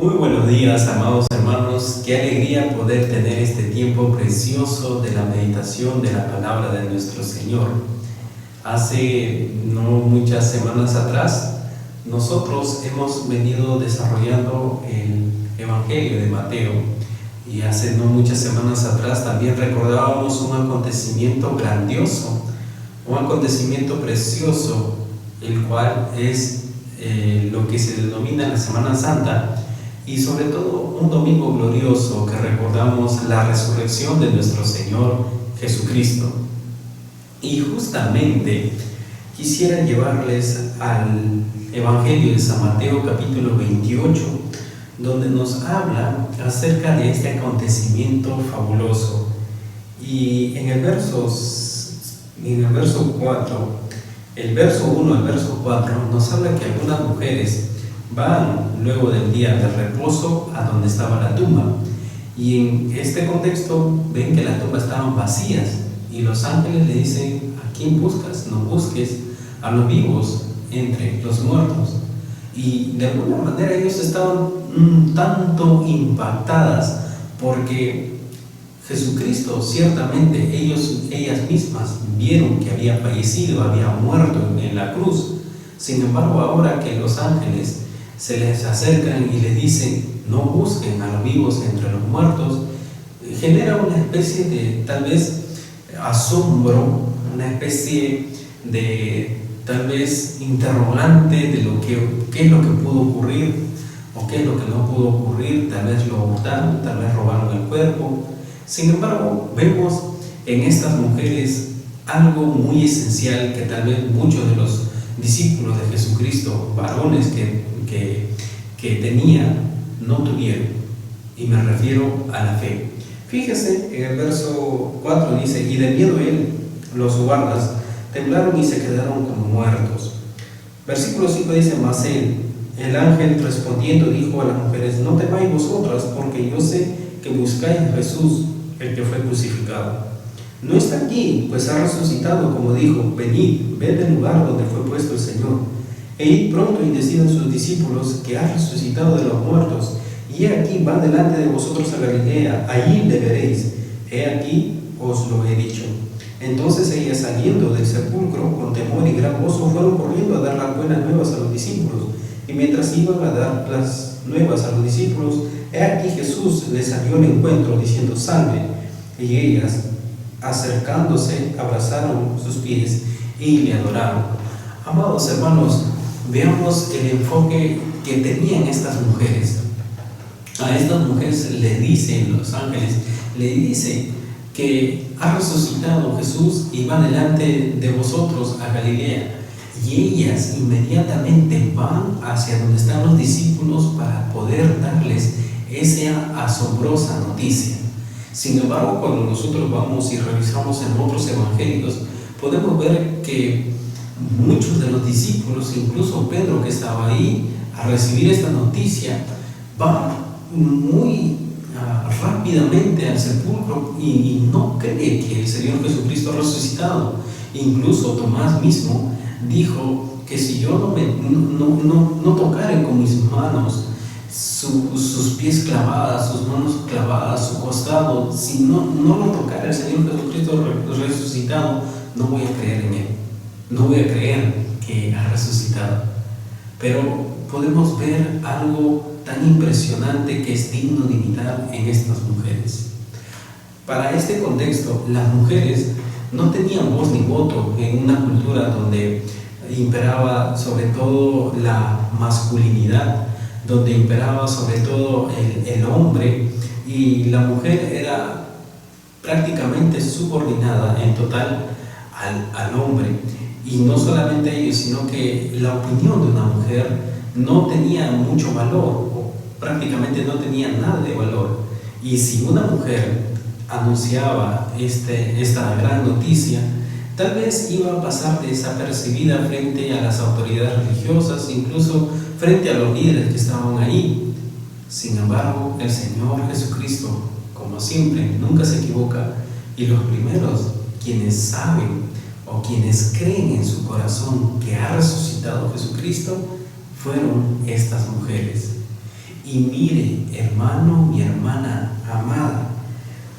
Muy buenos días, amados hermanos. Qué alegría poder tener este tiempo precioso de la meditación de la palabra de nuestro Señor. Hace no muchas semanas atrás, nosotros hemos venido desarrollando el Evangelio de Mateo. Y hace no muchas semanas atrás también recordábamos un acontecimiento grandioso, un acontecimiento precioso, el cual es lo que se denomina la Semana Santa, y sobre todo un domingo glorioso que recordamos la resurrección de nuestro Señor Jesucristo. Y justamente quisiera llevarles al Evangelio de San Mateo capítulo 28, donde nos habla acerca de este acontecimiento fabuloso. Y en el verso 1 al verso 4 nos habla que algunas mujeres van luego del día de reposo a donde estaba la tumba, y en este contexto ven que la tumba estaban vacías y los ángeles le dicen: ¿a quién buscas? No busques a los vivos entre los muertos. Y de alguna manera ellos estaban un tanto impactadas, porque Jesucristo, ciertamente ellas mismas vieron que había fallecido, había muerto en la cruz. Sin embargo, ahora que los ángeles se les acercan y les dicen: no busquen a los vivos entre los muertos, genera una especie de tal vez asombro, una especie de tal vez interrogante de qué es lo que pudo ocurrir o qué es lo que no pudo ocurrir. Tal vez lo ocultaron, tal vez robaron el cuerpo. Sin embargo, vemos en estas mujeres algo muy esencial que tal vez muchos de los discípulos de Jesucristo, varones que tenían, no tuvieron, y me refiero a la fe. Fíjese, en el verso 4 dice: y de miedo los guardas temblaron y se quedaron como muertos. Versículo 5 dice: mas el ángel respondiendo dijo a las mujeres: no temáis vosotras, porque yo sé que buscáis a Jesús, el que fue crucificado. No está aquí, pues ha resucitado, como dijo. Venid, ved el lugar donde fue puesto el Señor. E id pronto y decid a sus discípulos que ha resucitado de los muertos. Y he aquí, va delante de vosotros a Galilea, allí le veréis. He aquí, os lo he dicho. Entonces ellas, saliendo del sepulcro con temor y gran gozo, fueron corriendo a dar las buenas nuevas a los discípulos. Y mientras iban a dar las nuevas a los discípulos, he aquí Jesús les salió al encuentro diciendo: salve. Y ellas, acercándose, abrazaron sus pies y le adoraron. Amados hermanos, veamos el enfoque que tenían estas mujeres. A estas mujeres le dicen los ángeles, le dicen que ha resucitado Jesús y va delante de vosotros a Galilea. Y ellas inmediatamente van hacia donde están los discípulos para poder darles esa asombrosa noticia. Sin embargo, cuando nosotros vamos y revisamos en otros evangelios, podemos ver que muchos de los discípulos, incluso Pedro, que estaba ahí a recibir esta noticia, va muy rápidamente al sepulcro y no cree que el Señor Jesucristo ha resucitado. Incluso Tomás mismo dijo que si yo no tocara con mis manos sus pies clavadas, sus manos clavadas, su costado, si no lo tocara el Señor Jesucristo resucitado, no voy a creer en Él, no voy a creer que ha resucitado. Pero podemos ver algo tan impresionante que es digno de imitar en estas mujeres. Para este contexto, las mujeres no tenían voz ni voto en una cultura donde imperaba sobre todo la masculinidad, donde imperaba sobre todo el hombre, y la mujer era prácticamente subordinada en total al hombre. Y no solamente ellos, sino que la opinión de una mujer no tenía mucho valor, o prácticamente no tenía nada de valor. Y si una mujer anunciaba esta gran noticia, tal vez iba a pasar desapercibida frente a las autoridades religiosas, incluso frente a los líderes que estaban ahí. Sin embargo, el Señor Jesucristo, como siempre, nunca se equivoca, y los primeros quienes saben o quienes creen en su corazón que ha resucitado Jesucristo fueron estas mujeres. Y mire, hermano, mi hermana amada,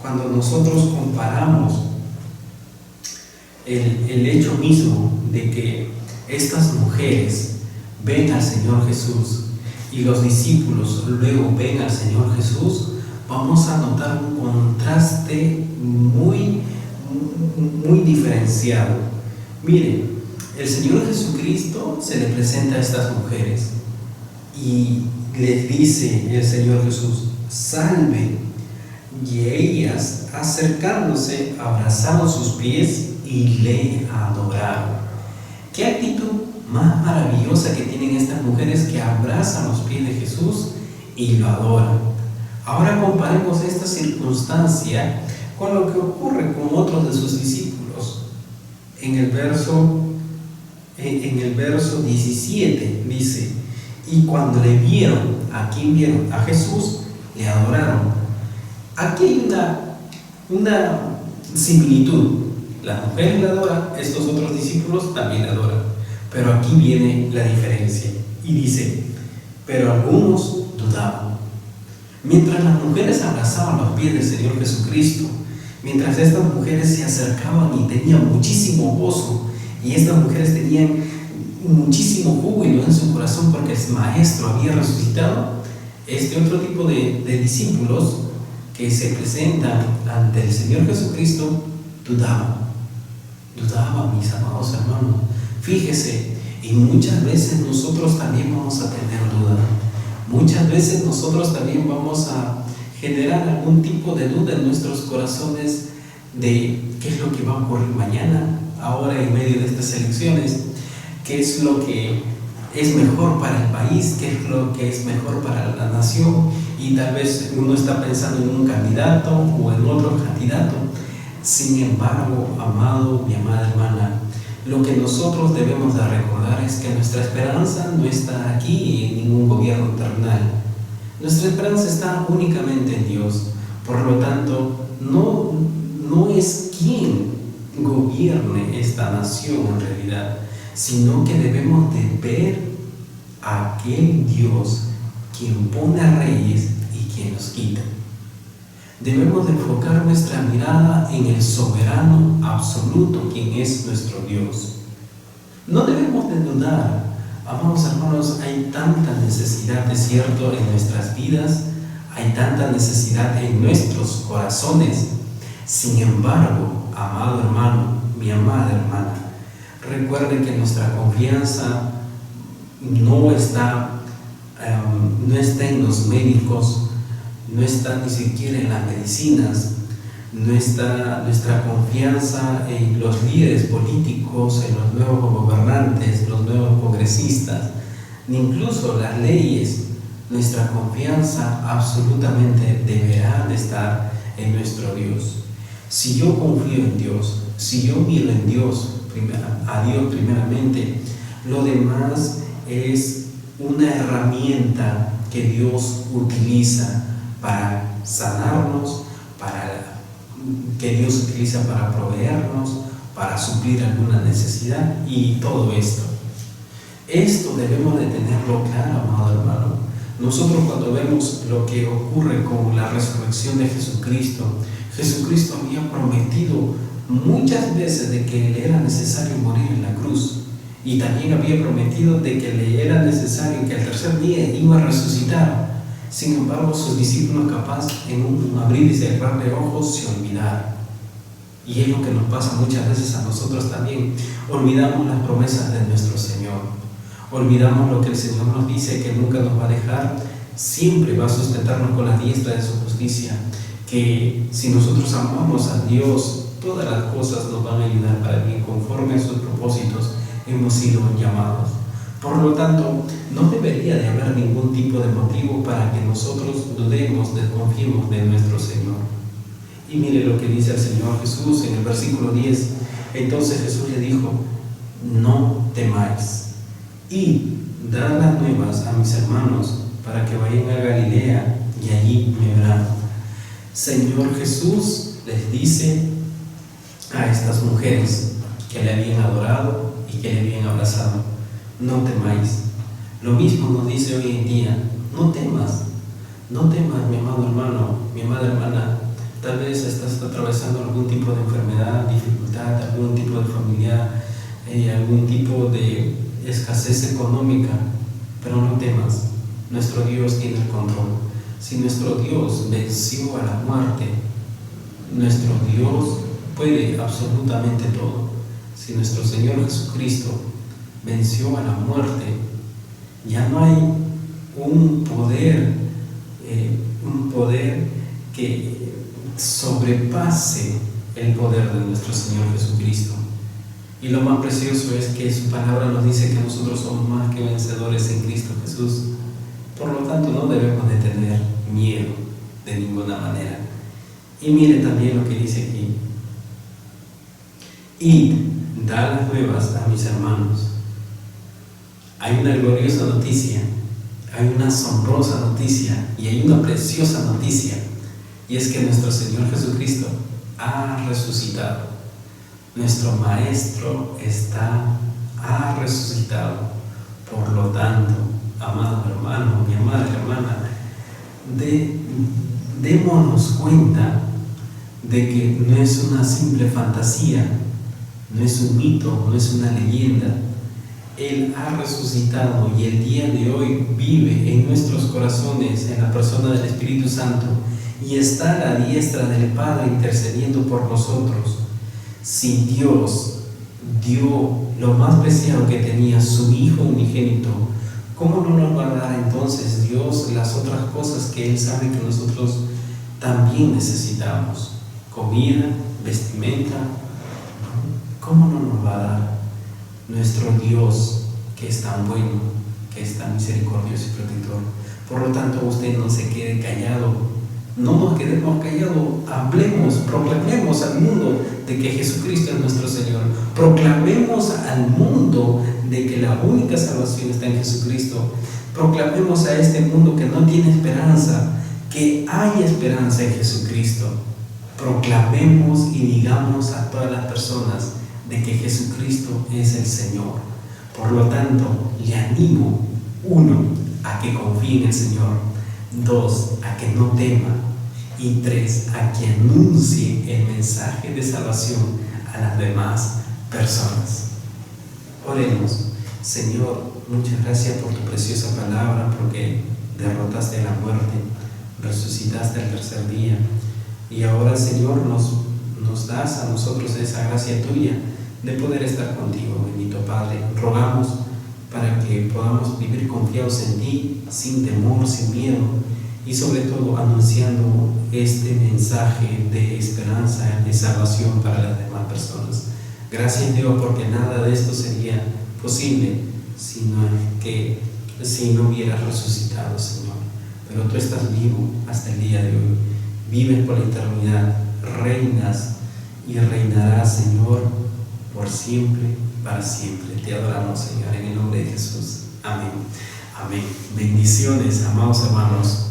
cuando nosotros comparamos el hecho mismo de que estas mujeres ven al Señor Jesús y los discípulos luego ven al Señor Jesús, vamos a notar un contraste muy diferenciado. Miren, el Señor Jesucristo se le presenta a estas mujeres y les dice el Señor Jesús: salve. Y ellas, acercándose, abrazaron sus pies y le adoraron. ¿Qué actitud más maravillosa que tienen estas mujeres, que abrazan los pies de Jesús y lo adoran? Ahora comparemos esta circunstancia con lo que ocurre con otros de sus discípulos. En el verso 17 dice: y cuando le vieron, ¿a quién vieron? A Jesús, le adoraron. Aquí hay una similitud. Las mujeres le adoran, estos otros discípulos también le adoran. Pero aquí viene la diferencia. Y dice: pero algunos dudaban. Mientras las mujeres abrazaban los pies del Señor Jesucristo, mientras estas mujeres se acercaban y tenían muchísimo gozo, y estas mujeres tenían muchísimo júbilo en su corazón porque el Maestro había resucitado, este otro tipo de discípulos que se presentan ante el Señor Jesucristo dudaban, mis amados hermanos. Fíjese, y muchas veces nosotros también vamos a tener duda. Muchas veces nosotros también vamos a generar algún tipo de duda en nuestros corazones de qué es lo que va a ocurrir mañana, ahora en medio de estas elecciones, qué es lo que es mejor para el país, qué es lo que es mejor para la nación, y tal vez uno está pensando en un candidato o en otro candidato. Sin embargo, amado, mi amada hermana, lo que nosotros debemos de recordar es que nuestra esperanza no está aquí en ningún gobierno terrenal. Nuestra esperanza está únicamente en Dios. Por lo tanto, no es quien gobierne esta nación en realidad, sino que debemos de ver a aquel Dios quien pone a reyes y quien los quita. Debemos de enfocar nuestra mirada en el soberano absoluto, quien es nuestro Dios. No debemos de dudar, amados hermanos. Hay tanta necesidad, es cierto, en nuestras vidas, hay tanta necesidad en nuestros corazones. Sin embargo, amado hermano, mi amada hermana, recuerden que nuestra confianza no está en los médicos, no está ni siquiera en las medicinas, no está nuestra confianza en los líderes políticos, en los nuevos gobernantes, los nuevos congresistas, ni incluso las leyes. Nuestra confianza absolutamente deberá de estar en nuestro Dios. Si yo confío en Dios, si yo miro en Dios, a Dios primeramente, lo demás es una herramienta que Dios utiliza para sanarnos, que Dios utiliza para proveernos, para suplir alguna necesidad, y todo esto. Esto debemos de tenerlo claro, amado hermano. Nosotros, cuando vemos lo que ocurre con la resurrección de Jesucristo, Jesucristo había prometido muchas veces de que le era necesario morir en la cruz, y también había prometido de que le era necesario que al tercer día iba a resucitar. Sin embargo, sus discípulos, capaz en un abrir y cerrar de ojos, se olvidaron. Y es lo que nos pasa muchas veces a nosotros también. Olvidamos las promesas de nuestro Señor. Olvidamos lo que el Señor nos dice, que nunca nos va a dejar, siempre va a sustentarnos con la diestra de su justicia. Que si nosotros amamos a Dios, todas las cosas nos van a ayudar para bien, conforme a sus propósitos hemos sido llamados. Por lo tanto, no debería de haber ningún tipo de motivo para que nosotros dudemos, desconfiemos de nuestro Señor. Y mire lo que dice el Señor Jesús en el versículo 10. Entonces Jesús le dijo: no temáis, y dad las nuevas a mis hermanos para que vayan a Galilea y allí me verán. Señor Jesús les dice a estas mujeres que le habían adorado y que le habían abrazado: no temáis. Lo mismo nos dice hoy en día: no temas, No temas, mi amado hermano, mi amada hermana. Tal vez estás atravesando algún tipo de enfermedad, dificultad, algún tipo de familiar, algún tipo de escasez económica, pero no temas, nuestro Dios tiene el control. Si nuestro Dios venció a la muerte, nuestro Dios puede absolutamente todo. Si nuestro Señor Jesucristo venció a la muerte, ya no hay un poder que sobrepase el poder de nuestro Señor Jesucristo. Y lo más precioso es que su palabra nos dice que nosotros somos más que vencedores en Cristo Jesús. Por lo tanto, no debemos de tener miedo de ninguna manera. Y miren también lo que dice aquí: id, da las nuevas a mis hermanos. Hay una gloriosa noticia, hay una asombrosa noticia y hay una preciosa noticia, y es que nuestro Señor Jesucristo ha resucitado. Nuestro Maestro ha resucitado. Por lo tanto, amado hermano, mi amada hermana, démonos cuenta de que no es una simple fantasía, no es un mito, no es una leyenda. Él ha resucitado y el día de hoy vive en nuestros corazones, en la persona del Espíritu Santo, y está a la diestra del Padre intercediendo por nosotros. Si Dios dio lo más preciado que tenía, su Hijo unigénito, ¿cómo no nos va a dar entonces Dios las otras cosas que Él sabe que nosotros también necesitamos? Comida, vestimenta. ¿Cómo no nos va a dar nuestro Dios, que es tan bueno, que es tan misericordioso y protector? Por lo tanto, usted no se quede callado. No nos quedemos callados, hablemos, proclamemos al mundo de que Jesucristo es nuestro Señor. Proclamemos al mundo de que la única salvación está en Jesucristo. Proclamemos a este mundo que no tiene esperanza, que hay esperanza en Jesucristo. Proclamemos y digamos a todas las personas de que Jesucristo es el Señor. Por lo tanto, le animo, 1, a que confíe en el Señor; 2, a que no tema; y 3, a que anuncie el mensaje de salvación a las demás personas. Oremos. Señor, muchas gracias por tu preciosa palabra, porque derrotaste la muerte, resucitaste el tercer día, y ahora, Señor, nos das a nosotros esa gracia tuya de poder estar contigo, bendito Padre. Rogamos para que podamos vivir confiados en ti, sin temor, sin miedo, y sobre todo anunciando este mensaje de esperanza, de salvación para las demás personas. Gracias, Dios, porque nada de esto sería posible si no hubieras resucitado, Señor. Pero tú estás vivo hasta el día de hoy, vives por la eternidad, reinas y reinarás, Señor, por siempre, para siempre. Te adoramos, Señor, en el nombre de Jesús. Amén. Amén. Bendiciones, amados hermanos.